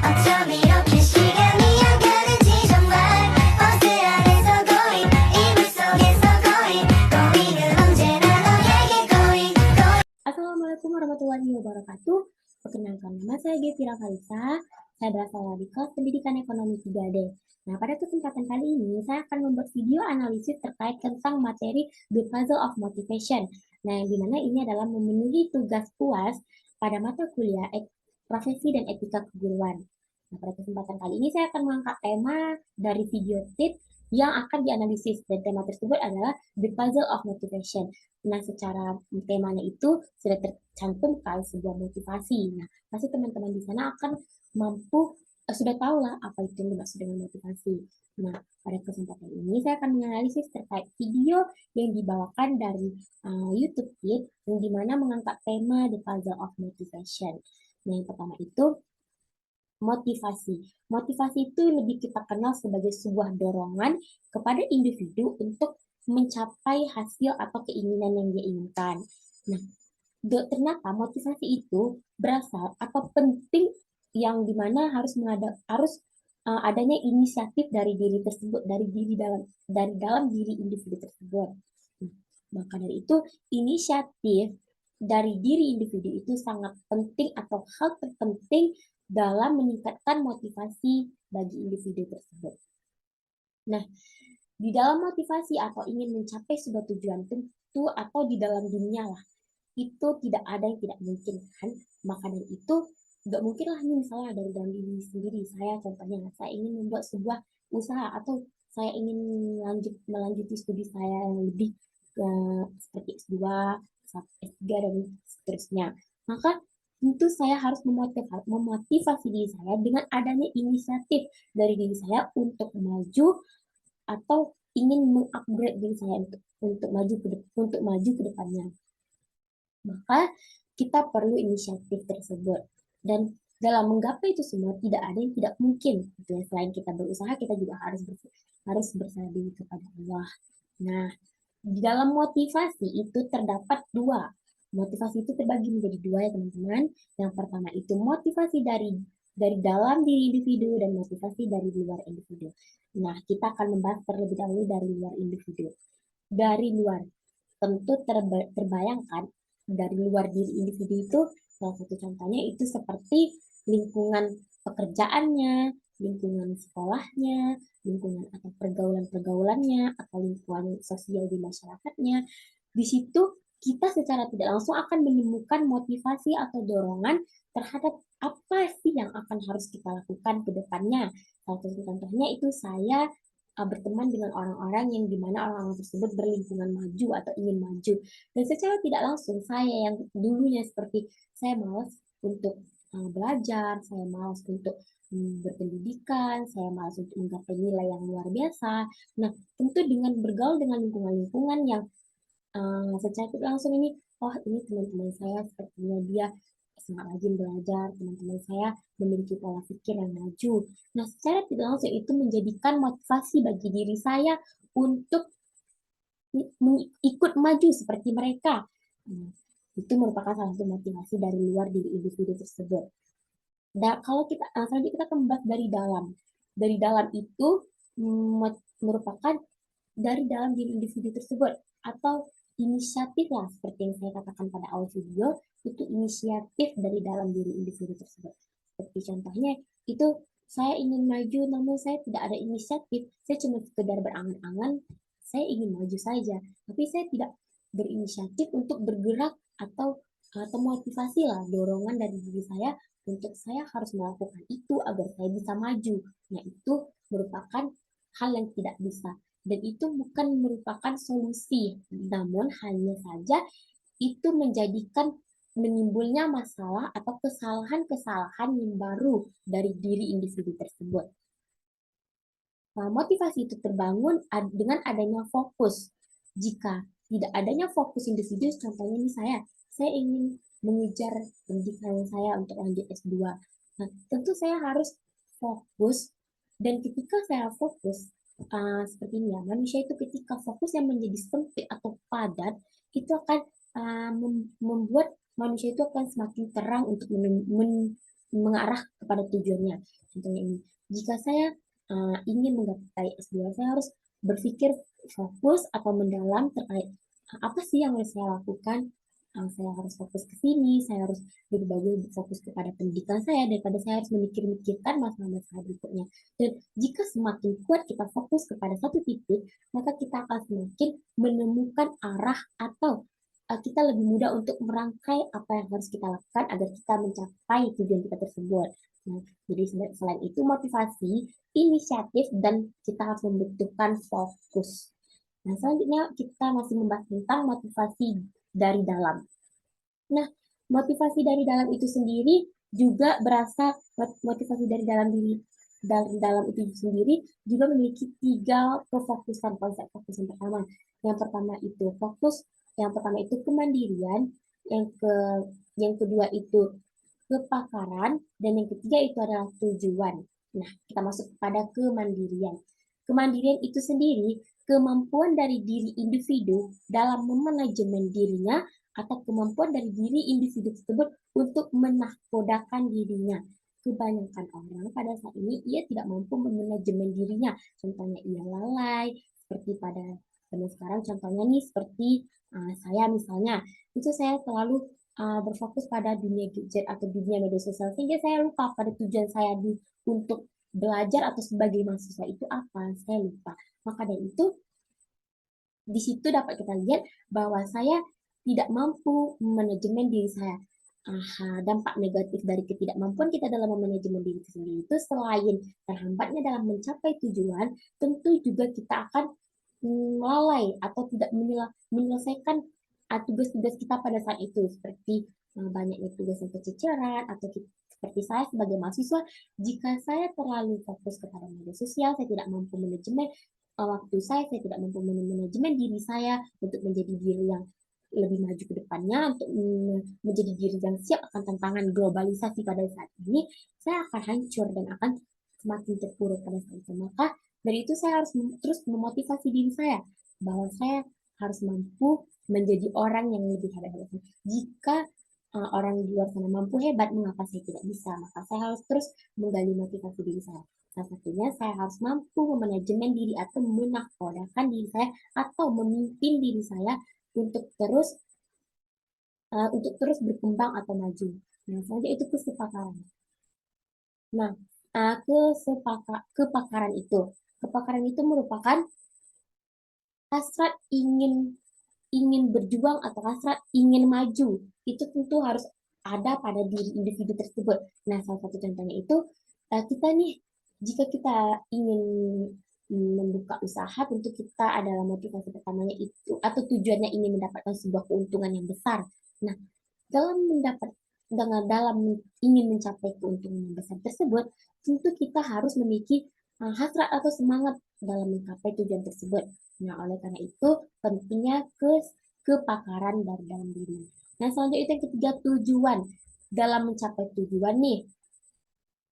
어쩜 이렇게 시간이 안 가는지 정말 버스 안에서 고잉 이불 속에서 고잉은 언제나 너에게 고잉. Assalamualaikum warahmatullahi wabarakatuh. Perkenalkan, nama saya Gevira Kalisa. Saya berasal dari kelas Pendidikan Ekonomi 3D. Nah, pada kesempatan kali ini, saya akan membuat video analisis terkait tentang materi The Puzzle of Motivation. Nah, yang dimana ini adalah memenuhi tugas UAS pada mata kuliah Profesi dan Etika Keguruan. Nah, pada kesempatan kali ini, saya akan mengangkat tema dari video tip yang akan dianalisis, dan tema tersebut adalah The Puzzle of Motivation. Nah, secara temanya itu sudah tercantum kan sebuah motivasi. Nah, pasti teman-teman di sana akan sudah tahu lah apa itu yang dimaksud dengan motivasi. Nah, pada kesempatan ini saya akan menganalisis terkait video yang dibawakan dari YouTube Kids yang dimana mengangkat tema The Puzzle of Motivation. Nah, yang pertama itu motivasi. Motivasi itu lebih kita kenal sebagai sebuah dorongan kepada individu untuk mencapai hasil atau keinginan yang dia inginkan. Nah, ternyata motivasi itu berasal atau penting yang dimana harus adanya inisiatif dari diri tersebut, dari dalam diri individu tersebut. Maka dari itu inisiatif dari diri individu itu sangat penting atau hal terpenting dalam meningkatkan motivasi bagi individu tersebut. Nah, di dalam motivasi atau ingin mencapai sebuah tujuan tentu atau di dalam dunia lah, itu tidak ada yang tidak mungkin kan. Maka dari itu nggak mungkin lah nih misalnya dari dalam diri sendiri. Saya ingin membuat sebuah usaha atau saya ingin melanjuti studi saya yang lebih seperti S2, S3 dan seterusnya. Maka tentu saya harus memotivasi diri saya dengan adanya inisiatif dari diri saya untuk maju atau ingin mengupgrade diri saya untuk maju ke depannya. Maka kita perlu inisiatif tersebut. Dan dalam menggapai itu semua tidak ada yang tidak mungkin. Selain kita berusaha, kita juga harus berserah diri kepada Allah. Nah, di dalam motivasi itu terdapat dua. Motivasi itu terbagi menjadi dua ya teman-teman. Yang pertama itu motivasi dari dalam diri individu dan motivasi dari luar individu. Nah, kita akan membahas terlebih dahulu dari luar individu. Dari luar, tentu terbayangkan dari luar diri individu itu salah satu contohnya itu seperti lingkungan pekerjaannya, lingkungan sekolahnya, lingkungan atau pergaulan-pergaulannya, atau lingkungan sosial di masyarakatnya. Di situ kita secara tidak langsung akan menemukan motivasi atau dorongan terhadap apa sih yang akan harus kita lakukan ke depannya. Salah satu contohnya itu saya berteman dengan orang-orang yang dimana orang-orang tersebut berlingkungan maju atau ingin maju. Dan secara tidak langsung saya yang dulunya seperti saya malas untuk belajar, saya malas untuk berpendidikan, saya malas untuk menggapai nilai yang luar biasa. Nah, tentu dengan bergaul dengan lingkungan-lingkungan yang secara tidak langsung ini, oh ini teman-teman saya sepertinya dia sangat rajin belajar, teman-teman saya memiliki pola pikir yang maju. Nah, secara tidak langsung itu menjadikan motivasi bagi diri saya untuk ikut maju seperti mereka. Itu merupakan salah satu motivasi dari luar diri individu tersebut. Dan kalau kita selanjutnya kita membahas dari dalam. Dari dalam itu merupakan dari dalam diri individu tersebut atau inisiatif lah seperti yang saya katakan pada awal video, itu inisiatif dari dalam diri individu tersebut. Seperti contohnya itu saya ingin maju namun saya tidak ada inisiatif, saya cuma sekedar berangan-angan saya ingin maju saja, tapi saya tidak berinisiatif untuk bergerak atau motivasi lah dorongan dari diri saya untuk saya harus melakukan itu agar saya bisa maju. Nah, itu merupakan hal yang tidak bisa. Dan itu bukan merupakan solusi, namun hanya saja itu menjadikan menimbulnya masalah atau kesalahan-kesalahan yang baru dari diri individu tersebut. Nah, motivasi itu terbangun dengan adanya fokus. Jika tidak adanya fokus individu, contohnya ini saya ingin mengejar pendidikan saya untuk lanjut S2. Nah, tentu saya harus fokus, dan ketika saya fokus, seperti ini ya, manusia itu ketika fokus yang menjadi sempit atau padat, itu akan membuat manusia itu akan semakin terang untuk mengarah kepada tujuannya. Contohnya ini, jika saya ingin menggapai S2, saya harus berpikir fokus atau mendalam terkait apa sih yang harus saya lakukan. Saya harus fokus ke sini, saya harus lebih bagus fokus kepada pendidikan saya daripada saya harus memikir-mikirkan masalah-masalah berikutnya. Dan jika semakin kuat kita fokus kepada satu titik, maka kita akan semakin menemukan arah atau kita lebih mudah untuk merangkai apa yang harus kita lakukan agar kita mencapai tujuan kita tersebut. Nah, jadi selain itu motivasi, inisiatif, dan kita harus membutuhkan fokus. Nah, selanjutnya kita masih membahas tentang motivasi dari dalam. Nah, motivasi dari dalam itu sendiri juga motivasi dari dalam itu sendiri juga memiliki 3 kefokusan, konsep fokus yang pertama. Yang pertama itu kemandirian, yang kedua itu kepakaran, dan yang ketiga itu adalah tujuan. Nah, kita masuk kepada kemandirian. Kemandirian itu sendiri kemampuan dari diri individu dalam memanajemen dirinya atau kemampuan dari diri individu tersebut untuk menahkodakan dirinya. Kebanyakan orang pada saat ini ia tidak mampu memanajemen dirinya. Contohnya ia lalai, seperti pada zaman sekarang. Contohnya nih seperti saya misalnya, itu saya selalu berfokus pada dunia gadget atau dunia media sosial sehingga saya lupa pada tujuan saya untuk belajar atau sebagai mahasiswa itu apa, saya lupa. Maka dari itu di situ dapat kita lihat bahwa saya tidak mampu manajemen diri saya. Dampak negatif dari ketidakmampuan kita dalam memanajemen diri sendiri itu selain terhambatnya dalam mencapai tujuan, tentu juga kita akan lalai atau tidak menyelesaikan tugas-tugas kita pada saat itu, seperti banyaknya tugas yang kececeran atau seperti saya sebagai mahasiswa, jika saya terlalu fokus kepada media sosial, saya tidak mampu manajemen waktu saya tidak mampu manajemen diri saya untuk menjadi diri yang lebih maju ke depannya, untuk menjadi diri yang siap akan tantangan globalisasi pada saat ini, saya akan hancur dan akan semakin terpuruk pada saat itu. Maka dari itu saya harus terus memotivasi diri saya bahwa saya harus mampu menjadi orang yang lebih hebat. Jika orang di luar sana mampu hebat, mengapa saya tidak bisa? Maka saya harus terus menggali motivasi diri saya. Salah satunya saya harus mampu memanajemen diri atau menahkodakan diri saya atau memimpin diri saya untuk terus berkembang atau maju. Nah, selanjutnya itu kesepakatan. Nah, kepakaran itu merupakan hasrat ingin berjuang atau hasrat ingin maju. Itu tentu harus ada pada diri individu tersebut. Nah, salah satu contohnya itu kita nih, jika kita ingin membuka usaha, tentu kita adalah motivasi pertamanya itu atau tujuannya ingin mendapatkan sebuah keuntungan yang besar. Nah, dalam ingin mencapai keuntungan yang besar tersebut, tentu kita harus memiliki hasrat atau semangat dalam mencapai tujuan tersebut. Nah, oleh karena itu pentingnya kepakaran dari dalam diri. Nah, selanjutnya itu yang ketiga, tujuan. Dalam mencapai tujuan nih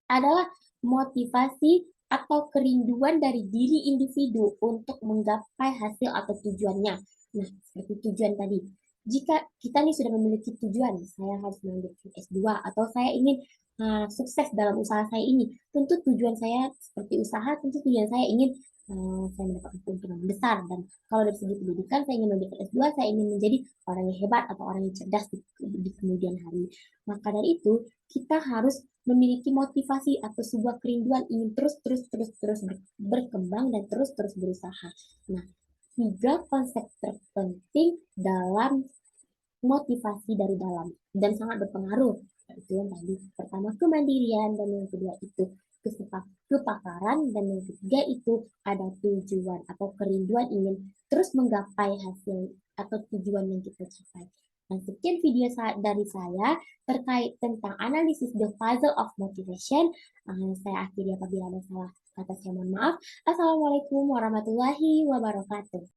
adalah motivasi atau kerinduan dari diri individu untuk menggapai hasil atau tujuannya. Nah, seperti tujuan tadi. Jika kita nih sudah memiliki tujuan, saya harus melanjutkan S2 atau saya ingin sukses dalam usaha saya ini. Tentu tujuan saya seperti usaha, tentu tujuan saya ingin saya mendapatkan keuntungan besar. Dan kalau dari segi pendidikan, saya ingin melanjutkan S2, saya ingin menjadi orang yang hebat atau orang yang cerdas di kemudian hari. Maka dari itu, kita harus memiliki motivasi atau sebuah kerinduan ingin terus berkembang dan terus berusaha. Nah, 3 konsep terpenting dalam motivasi dari dalam dan sangat berpengaruh. Itu yang tadi, pertama kemandirian, dan yang kedua itu kepakaran, dan yang ketiga itu ada tujuan atau kerinduan ingin terus menggapai hasil atau tujuan yang kita capai. Nah, sekian video dari saya terkait tentang analisis the puzzle of motivation. Saya akhiri apabila ada salah kata, saya mohon maaf. Assalamualaikum warahmatullahi wabarakatuh.